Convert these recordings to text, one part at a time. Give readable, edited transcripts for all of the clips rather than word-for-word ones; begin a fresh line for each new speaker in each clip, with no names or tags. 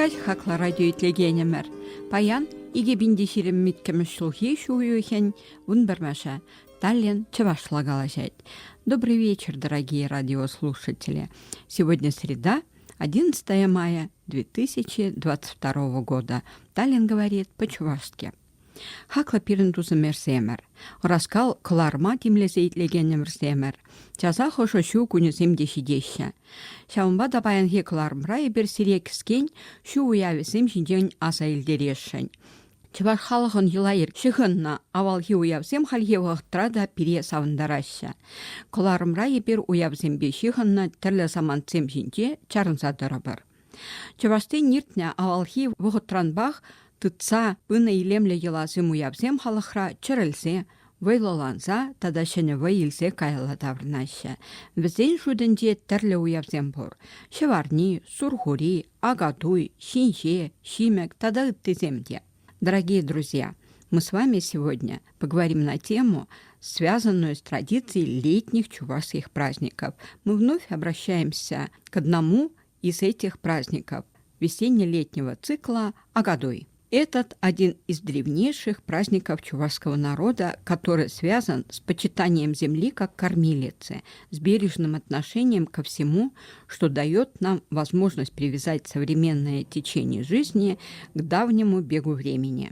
Здравствуйте, хакла радио итлегенемер. Паян, иге биндеширим миткемешлухи шуюхен, вунбермаша. Таллин чевашлагалажать. Добрый вечер, дорогие радиослушатели. Сегодня среда, 11 мая 2022 года. Таллин говорит по-чувашски. Хакла пирендузы мерсемер. Раскал кларма тимлесе итлегенем мерсемер. Часа хошо шу кунюсем дешидеща. Шаумба да баянхе клармра и берсирекскень шу уявисем шинден аса илдерешень. Чуваш халахын юлайыр шихынна авалхи уявсем хальхе вахтра да пире савындараща. Клармра и бер уявсем бешихынна терле саманцем шинде чарынса дарабар. Чувашты ниртня авалхи вахтранбах тытса пына илемле еласым уявсем халахра чырылсе, вайлаланса, тада шыны вайлсе кайла таврнаща. Візен шудынде тірлі уявсем бұр. Шеварни, сурхури, агатуй, шинше, шимек, тада ыттыземде. Дорогие друзья, мы с вами сегодня поговорим на тему, связанную с традицией летних чувашских праздников. Мы вновь обращаемся к одному из этих праздников весенне-летнего цикла Агадуй. Этот один из древнейших праздников чувашского народа, который связан с почитанием земли как кормилицы, с бережным отношением ко всему, что дает нам возможность привязать современное течение жизни к давнему бегу времени.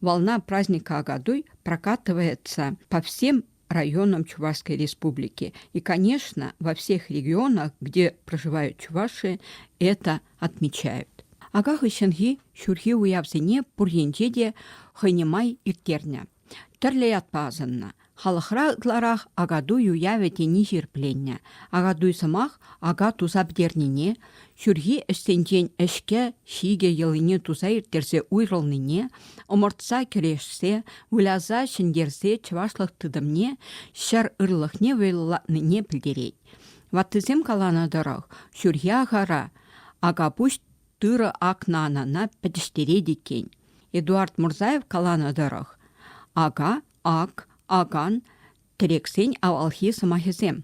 Волна праздника Агадуй прокатывается по всем районам Чувашской республики. И, конечно, во всех регионах, где проживают чуваши, это отмечают. Агахы шынхи шурхи уявзене пурьенчеде хынемай иртерня. Тірлі атпазынна. Халықра гларах Агадуй уявете нижерплення. Агадуй самах ага тузабдернине, шурхи эстенчен эшке шиге елыне туза иртерсе уйрылныне, омыртса керешсе, уляза шындерсе чывашлық тыдымне, шар ырлықне вейлылатныне білдерет. Ваттызем калана дырық, шурхи агара, ага пусть тыры акнана на пәдіштередекен. Эдуард Мурзаев калана дырық. Ага, ак, аган, тірексен авалхи самахезем.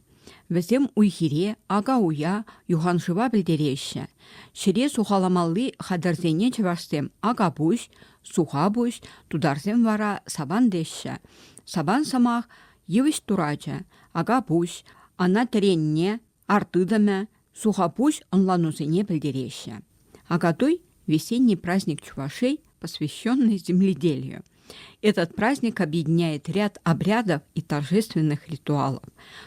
Візем уйхире, ага уя, юханшыва білдереші. Шире сухаламалы хадырзене чывашсем ага буш, суха буш, тударзем вара сабан деші. Сабан самах евіш турача, ага буш, ана тіренне, артыдаме, суха буш онланузене білдереші. Агадуй – весенний праздник чувашей, посвященный земледелию. Этот праздник объединяет ряд обрядов и торжественных ритуалов.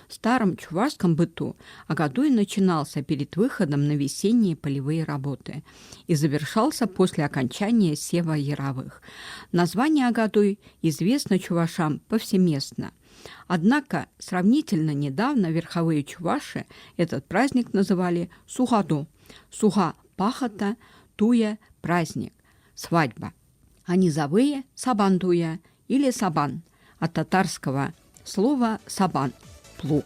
В старом чувашском быту Агадуй начинался перед выходом на весенние полевые работы и завершался после окончания сева яровых. Название Агадуй известно чувашам повсеместно. Однако сравнительно недавно верховые чуваши этот праздник называли Сугаду. Суга – пахота, туя – праздник, свадьба. А низовые – сабантуя или сабан, от татарского слова сабан – плуг.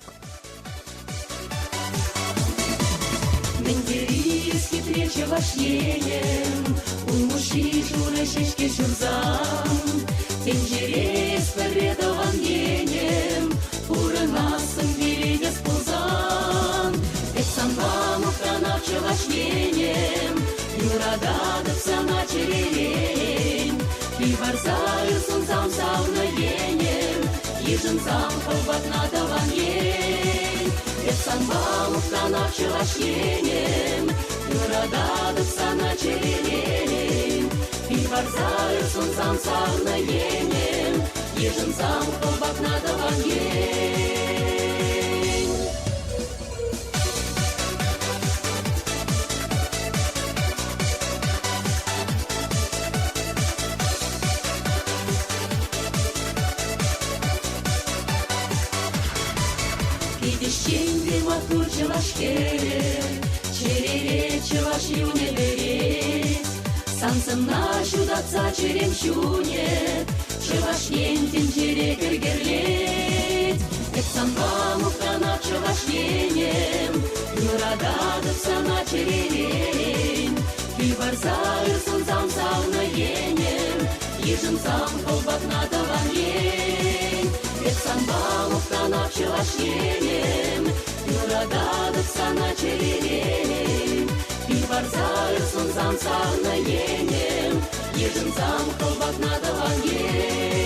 Юрададовся на черелень, и варзаю солнцам саунаенем, еженцам холбат надаваньен. Эсанбаловка на вчерашненем, Юрададовся на черелень, и варзаю солнцам саунаенем, еженцам холбат надаваньен. Şimdi matur çavaşkere, çerere çavaş yunelere, sansımna şudatsa çerem şune, çavaş yentin çere gergerlet, etsanva muhtana çavaş yenem, yuradadıb sana çererem, kivarzayır sunzam savna yenem, еженцам колбат надаван ен, etsanva muhtana çavaş yenem, Юрададовся на черелень, и барзарсын зам сағына енем, ежін зам қылбақ надылан ен.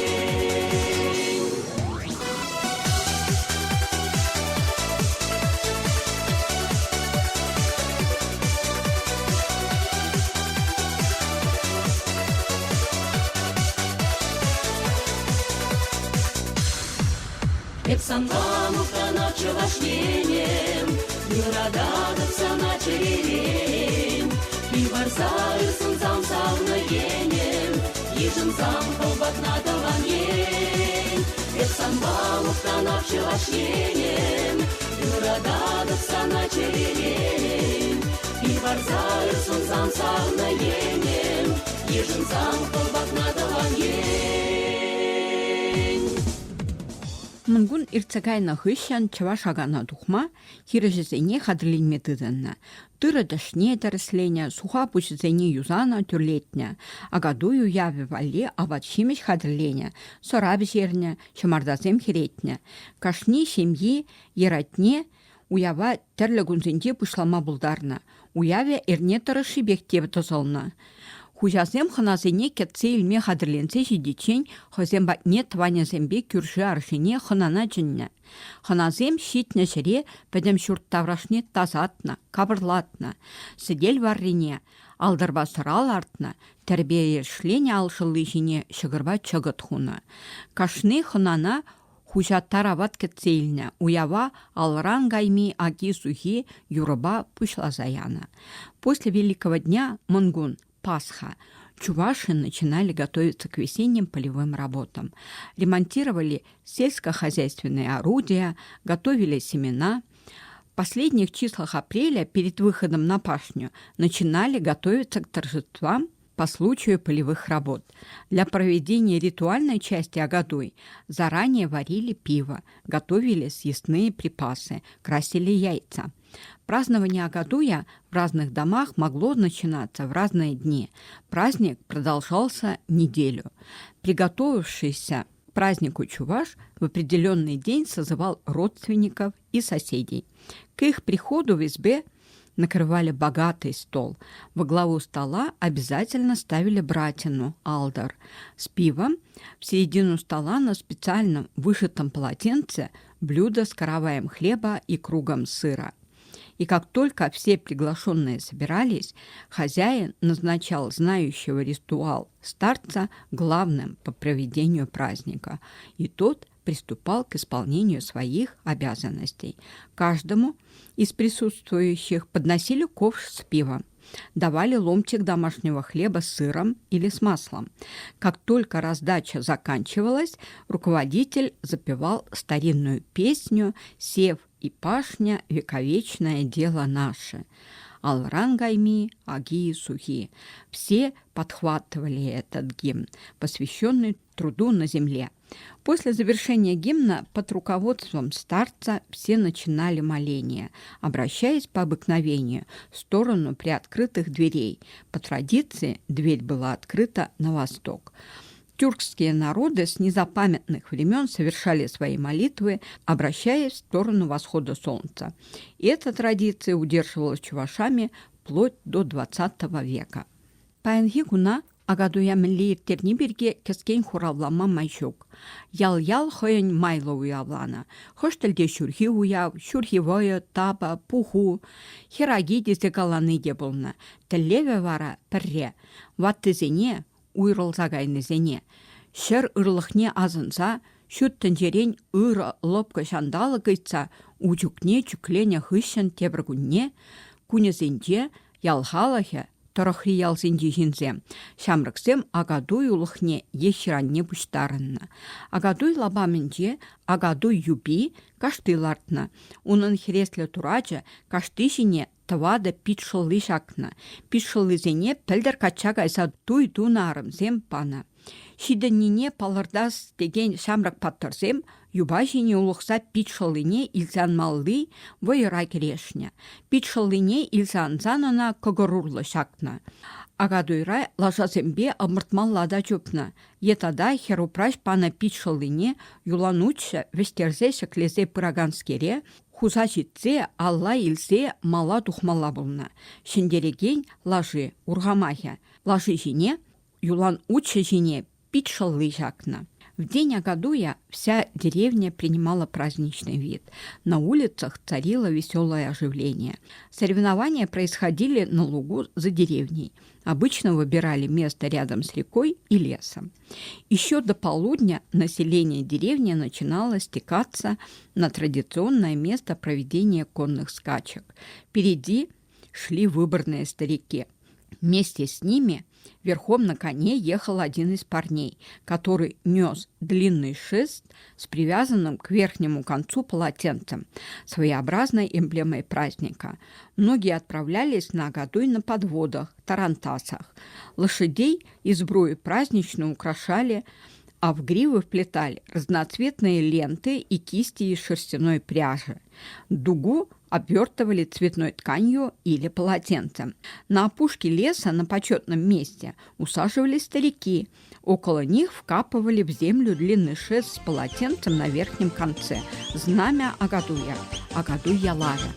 Эпсанға мұқтана чывашленем, юрададып сана черелем. Үй барзарсын зам сағына енем, ежін зам қылбақ надылан ен. Эпсанға мұқтана чывашленем, юрададып сана черелем. Үй барзарсын зам сағына енем, ежін зам қылбақ надылан ен.
Мынгун ирцагайна хыщан чаваш агана тухма, хирежезене хадрлинме тыдынна. Тыры дашне дәріслене, суха пучезене юзана тюрлетне, агадую яве вале аватшимеш хадырлене, сораби жерне, шамардазем херетне. Кашни семьи ератне, уява тәрлі гунзенде пушлама булдарна, уяве эрне тырышы бектебі тозылна. Хужазем хыназене кетсе илме хадырленсе жидичен, хозем батне тванязембе күрші аршыне хынана жынне. Хыназем щитне жіре бәдім шурттаврашне тазатна, кабырлатна. Сидель варрине, алдырба сырал артна, тәрбе ершлене алшылы жіне шығырба чығыт хуна. Кашны хынана хужа тарават кетсе илне, уява алран гайми аги сухи юрба пушлазаяна. После Великого дня Мынгун, Пасха, чуваши начинали готовиться к весенним полевым работам. Ремонтировали сельскохозяйственные орудия, готовили семена. В последних числах апреля перед выходом на пашню начинали готовиться к торжествам по случаю полевых работ. Для проведения ритуальной части Агадуй заранее варили пиво, готовили съестные припасы, красили яйца. Празднование Агадуя в разных домах могло начинаться в разные дни. Праздник продолжался неделю. Приготовившийся к празднику чуваш в определенный день созывал родственников и соседей. К их приходу в избе накрывали богатый стол. Во главу стола обязательно ставили братину, алдар, с пивом. В середину стола на специальном вышитом полотенце блюдо с караваем хлеба и кругом сыра. И как только все приглашенные собирались, хозяин назначал знающего ритуал старца главным по проведению праздника, и тот приступал к исполнению своих обязанностей. Каждому из присутствующих подносили ковш с пивом, давали ломтик домашнего хлеба с сыром или с маслом. Как только раздача заканчивалась, руководитель запевал старинную песню «Сев и пашня, вековечное дело наше». Алран гайми, аги сухи. Все подхватывали этот гимн, посвященный труду на земле. После завершения гимна под руководством старца все начинали моление, обращаясь по обыкновению в сторону приоткрытых дверей. По традиции дверь была открыта на восток. Тюркские народы с незапамятных времен совершали свои молитвы, обращаясь в сторону восхода солнца. И эта традиция удерживалась чувашами вплоть до XX века. Паянги гуна Агадуя милли иртерни бирге кескен хуравлама майшук. Ял-ял хойын майлы уявлана. Хош тілде шүрхи уяв, шүрхи войы, таба, пуху. Хираги дезекаланы де болна. Тіллеве вара пірре. Ваттызене, уйрылзагайнызене. Шыр ырлықне азынса, шүт тінжерен ыр лопка шандалы гыйтса, учукне чуклене хыщын тебіргунне, күнезенде ялхалахе, Торохри ялсенде жинзе. Шамрыксем агадуй улыхне ешіранне бұштарынна. Агадуй лабаменде агадуй юби каштылартна. Унын хересле турачы каштышине тавада питшылы шакна. Питшылызене пілдір качак айса туй тунарымзем пана. Шиденнине палырдас деген шамрак паттырзем, юбашине улықса питшылыне илзанмалды войыра керешне. Питшылыне илзанзанына көгірурлы шакна. Агадуйра лажазембе амыртмаллада чөпна. Етада херупраш пана питшылыне юланучша вестерзе шеклезе пыраганскере, Хуза житсе, алла илсе мала тухмала булна. Шендереген лажи ургамахя. Лажи жине, юлан уча жине пить шаллы жакна. В день Агадуя вся деревня принимала праздничный вид. На улицах царило веселое оживление. Соревнования происходили на лугу за деревней. Обычно выбирали место рядом с рекой и лесом. Еще до полудня население деревни начинало стекаться на традиционное место проведения конных скачек. Впереди шли выборные старики. Вместе с ними верхом на коне ехал один из парней, который нес длинный шест с привязанным к верхнему концу полотенцем, своеобразной эмблемой праздника. Многие отправлялись на Агадуй на подводах, тарантасах. Лошадей и сбрую празднично украшали, а в гривы вплетали разноцветные ленты и кисти из шерстяной пряжи. Дугу обвертывали цветной тканью или полотенцем. На опушке леса на почетном месте усаживались старики. Около них вкапывали в землю длинный шест с полотенцем на верхнем конце. Знамя Агадуя. Агадуя лажа.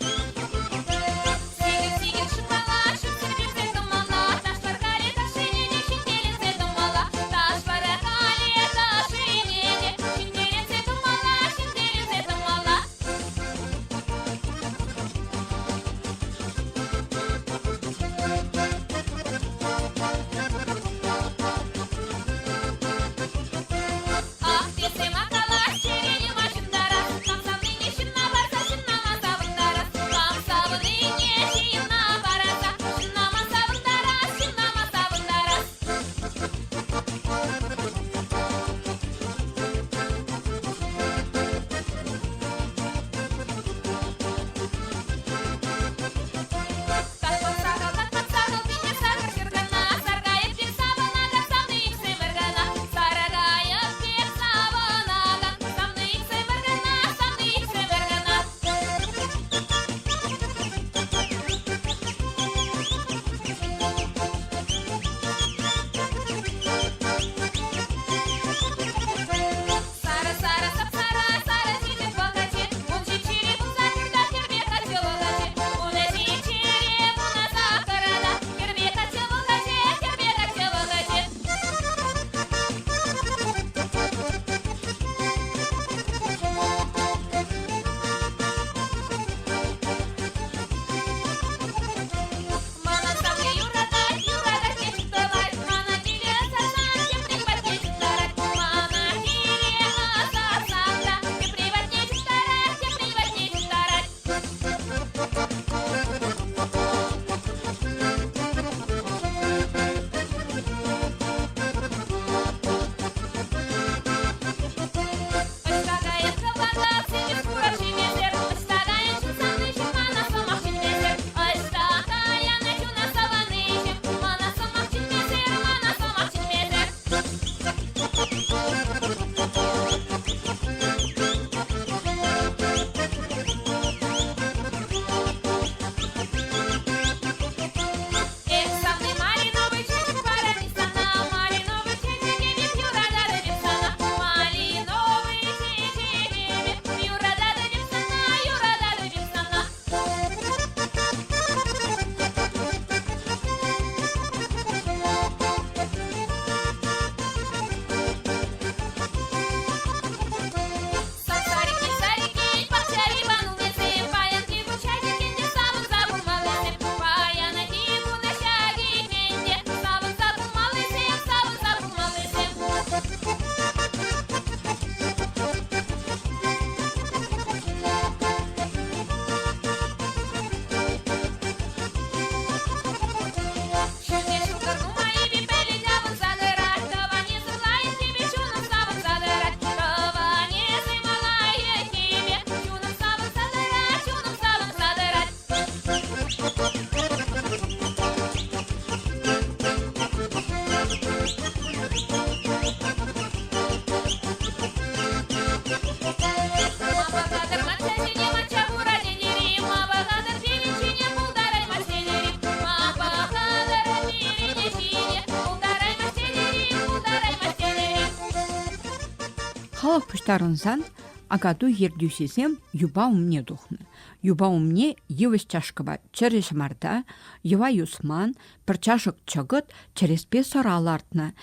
Халық пуштарынсан Агадуй ердюсесем юба умне духны. Юба умне йывыш чашкыба через марда, юва юсман, бір чашық чығыт череспе соралартна.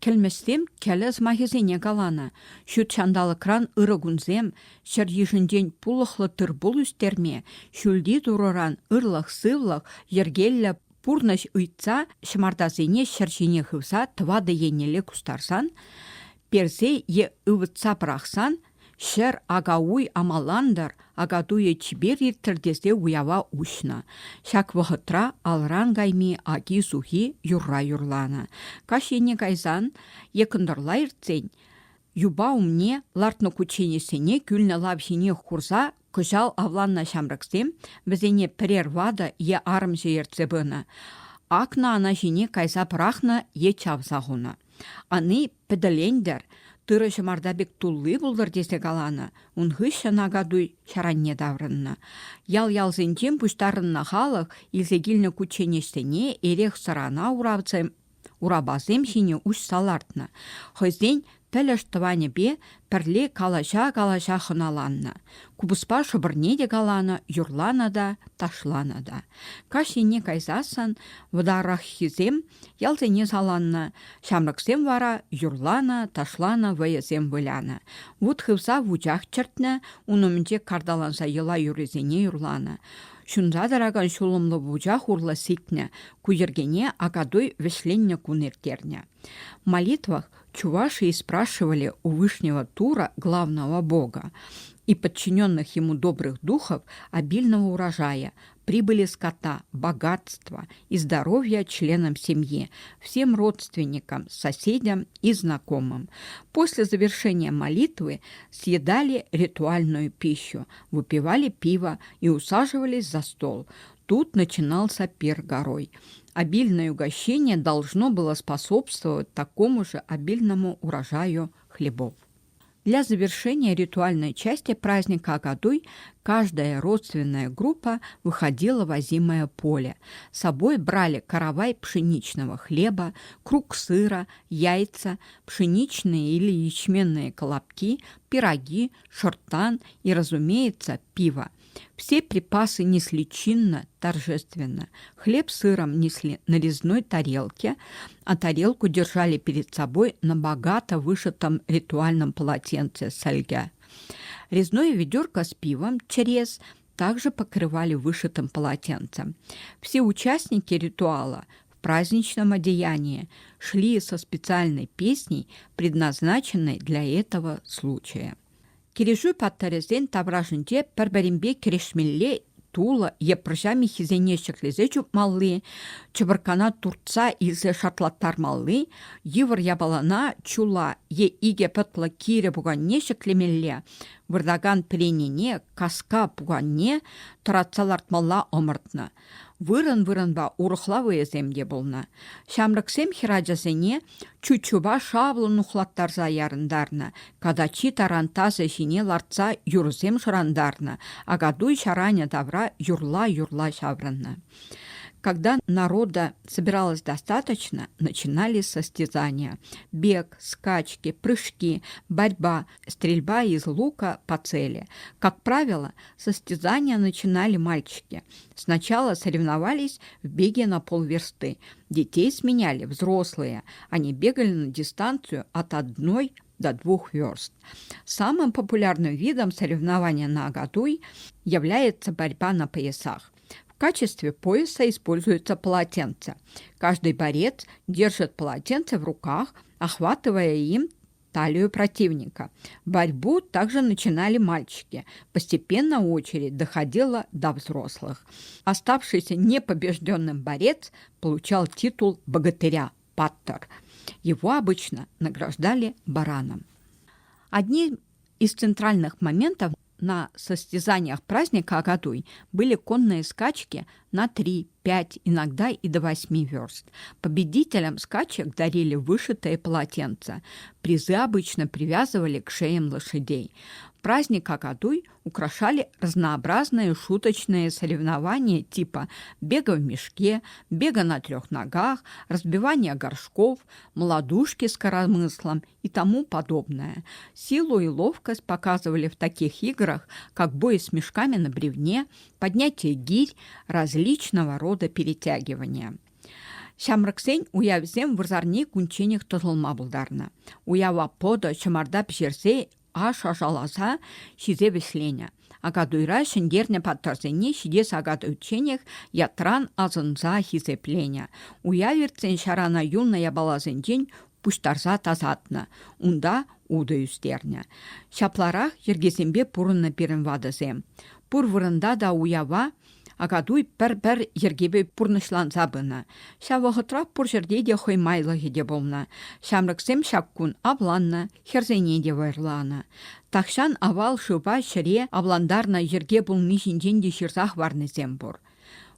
Келместем келес махезене галана. Шут чандалы кран ырыгунзем, шыр ешінден пулықлы тұрбул үстерме, шүлді турыран ырлық-сывлық, ергеллі пурныш ұйтса, шымардазене шыршине хывса тывады енелі кустарсан, перзе е ывытса пырақсан, шыр агауй амаландар, агадуе чибер иртірдезде уява ушна. Шак вғытра алран гайми аги зухи юрра юрлана. Каш ене гайзан, екындырла иртсен, юба умне лартны кученесене күлні лавшине хурза күжал авланна шамрыксем, бізене пірер вада е арым жейіртсе бұны. Акна ана жине кайза пырахна е чавзағуна. Аны піделендер, тыры жымардабек туллы бұлдыр десе галана, ұнғышы нагадуй шаранне даврынна. Ял-ялзенчен пұштарынна халық илзегілні күченештене ерех сырана урабазем жине үш салартна. Хызден пәліш тыване бе пірле калаша хыналанна. Кубыспа шыбырне де галана, юрлана да, ташлана да. Кашене кайзасан, водарах хизем, ялзене саланна, шамрыксем вара, юрлана, ташлана, ваязем выляна. Вуд хывса вучах чертна, унымінде кардаланса ела юрезене юрлана. Шунзадараган шулымлы вучах урла ситне, куергене агадой вешленне кунертерне. В молитвах чуваши спрашивали у Вышнего Тура, главного бога, и подчиненных ему добрых духов обильного урожая, прибыли скота, богатства и здоровья членам семьи, всем родственникам, соседям и знакомым. После завершения молитвы съедали ритуальную пищу, выпивали пиво и усаживались за стол. Тут начинался пир горой. Обильное угощение должно было способствовать такому же обильному урожаю хлебов. Для завершения ритуальной части праздника Агадуй каждая родственная группа выходила в озимое поле. С собой брали каравай пшеничного хлеба, круг сыра, яйца, пшеничные или ячменные колобки, пироги, шортан и, разумеется, пиво. Все припасы несли чинно, торжественно. Хлеб с сыром несли на резной тарелке, а тарелку держали перед собой на богато вышитом ритуальном полотенце сальга. Резное ведерко с пивом, через, также покрывали вышитым полотенцем. Все участники ритуала в праздничном одеянии шли со специальной песней, предназначенной для этого случая. Кирежу паттарезен тавражынде пәрбәрімбе керешмелле тула епржами хизене шеклезе чупмаллы, чыбыркана туртса илзе шартлаттар маллы, йывыр ябалана чула е иге пытла кире буганне шеклемелле, вырдаган пленене каска буганне таратсалартмалла омыртны. Вырын-вырынба урықлавы земде болна. Шамрыксем хираджасене чучуба шавлы нухлаттар заярындарна, кадачи тарантазы жине лартса юрзем шырандарна, агадуй шараня давра юрла-юрла шаврынна. Когда народа собиралось достаточно, начинались состязания. Бег, скачки, прыжки, борьба, стрельба из лука по цели. Как правило, состязания начинали мальчики. Сначала соревновались в беге на полверсты. Детей сменяли взрослые. Они бегали на дистанцию от 1 до 2 верст. Самым популярным видом соревнования на Агадуй является борьба на поясах. В качестве пояса используется полотенце. Каждый борец держит полотенце в руках, охватывая им талию противника. Борьбу также начинали мальчики. Постепенно очередь доходила до взрослых. Оставшийся непобежденным борец получал титул богатыря паттер. Его обычно награждали бараном. Одним из центральных моментов на состязаниях праздника Агадуй были конные скачки на 3, 5, иногда и до 8 верст. Победителям скачек дарили вышитые полотенца. Призы обычно привязывали к шеям лошадей. Праздник Агадуй украшали разнообразные шуточные соревнования типа бега в мешке, бега на 3 ногах, разбивания горшков, молодушки с коромыслом и тому подобное. Силу и ловкость показывали в таких играх, как бой с мешками на бревне, поднятие гирь, различного рода перетягивания. Шамрыксен уявсем вырзарне кунченех тозылма булдарна. Уява подо чымардап жерсе аш ажаласа шизе весленя. Агадуйра шендерне паттарзене шидес агадуйченех ятран азынза хизепленя. Уявертсен шарана юлная балазендень пуштарза тазатна. Унда уды үстерня. Шапларах ергесембе пурынна пирен вадызем. Пур вырында да уява Агадуй пір ергебе пурнышланса бына. Ша вағытрап пур жерде де хоймайлығы де болна. Шамрыксем шаккун авланна, херзене де вайрлана. Тахшан авал шуба шыре авландарна ерге булны жинжен де шырзах варнызем бур.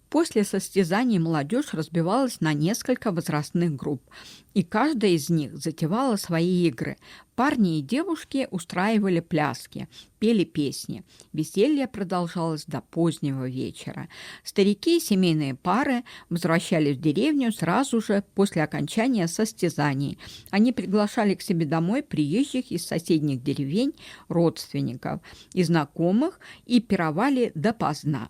После состязаний молодежь разбивалась на несколько возрастных групп, и каждая из них затевала свои игры. Парни и девушки устраивали пляски, пели песни. Веселье продолжалось до позднего вечера. Старики и семейные пары возвращались в деревню сразу же после окончания состязаний. Они приглашали к себе домой приезжих из соседних деревень, родственников и знакомых и пировали допоздна.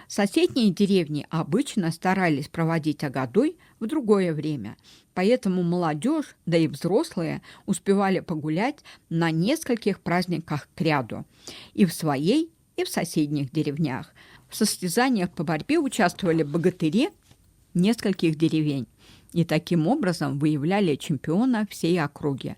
Соседние деревни обычно старались проводить Агадуй в другое время, поэтому молодежь, да и взрослые успевали погулять на нескольких праздниках кряду и в своей, и в соседних деревнях. В состязаниях по борьбе участвовали богатыри нескольких деревень и таким образом выявляли чемпиона всей округи.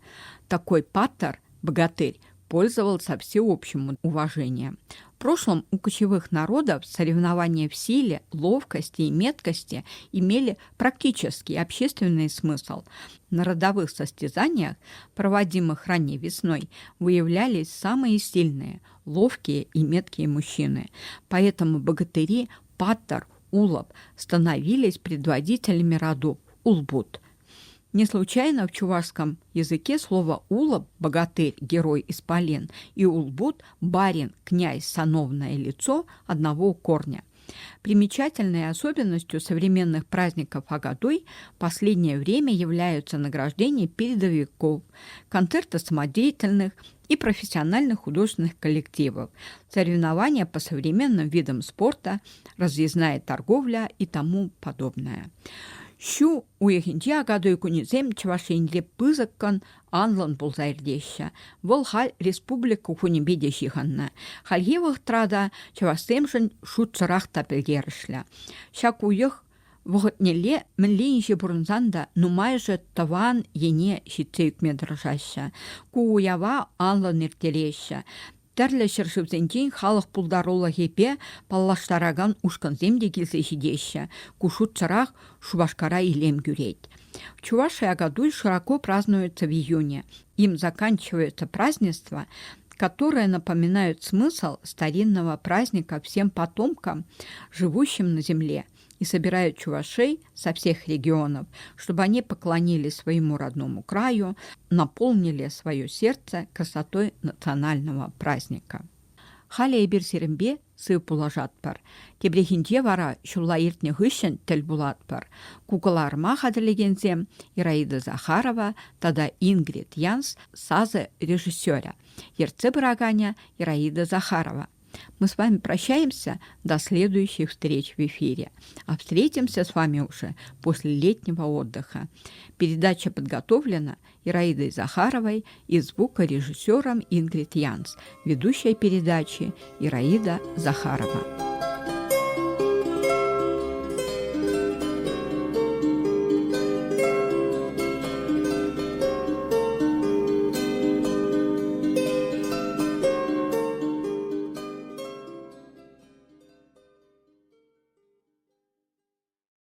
Такой паттер, богатырь, пользовался всеобщим уважением. В прошлом у кочевых народов соревнования в силе, ловкости и меткости имели практический общественный смысл. На родовых состязаниях, проводимых ранней весной, выявлялись самые сильные, ловкие и меткие мужчины. Поэтому богатыри, паттер, улоб становились предводителями родов улбут. Не случайно в чувашском языке слово «улоб» – богатырь, герой, исполин, и «улбут» – барин, князь, сановное лицо одного корня. Примечательной особенностью современных праздников Агадуй в последнее время являются награждения передовиков, концерты самодеятельных и профессиональных художественных коллективов, соревнования по современным видам спорта, разъездная торговля и тому подобное. Шу уехинче Агадуй кунизем чавашинле пызыккан анлан булзайрдеща. Вол халь республика хунебеде шиханна. Хальевых трада чавасемшин шутсырах тапелгерышля. Шак уех вғытнеле мінлейінше бұрынзанда нумайжы таван ене шитсейк медржаща. Ку уява анлан иртелеща. Тәрлі шыршывзенчен халық пулдарола хепе паллаштараган ушканзем де келсе жидеща. Кушут царах шубашкара илем гюреть. В Чувашии Агадуй широко празднуется в июне. Им заканчиваются празднества, которые напоминают смысл старинного праздника всем потомкам, живущим на земле, и собирают чувашей со всех регионов, чтобы они поклонились своему родному краю, наполнили свое сердце красотой национального праздника. Халя ебір серімбе сый пулажатпар. Тебрехинде вара шулла ертне гышын тіл булатпар. Кукаларма хадырлегензем Ираида Захарова, тада Ингрид Янс, сазы режиссера. Ерце браганя Ираида Захарова. Мы с вами прощаемся до следующих встреч в эфире. А встретимся с вами уже после летнего отдыха. Передача подготовлена Ираидой Захаровой и звукорежиссером Ингрид Янс. Ведущая передачи Ираида Захарова.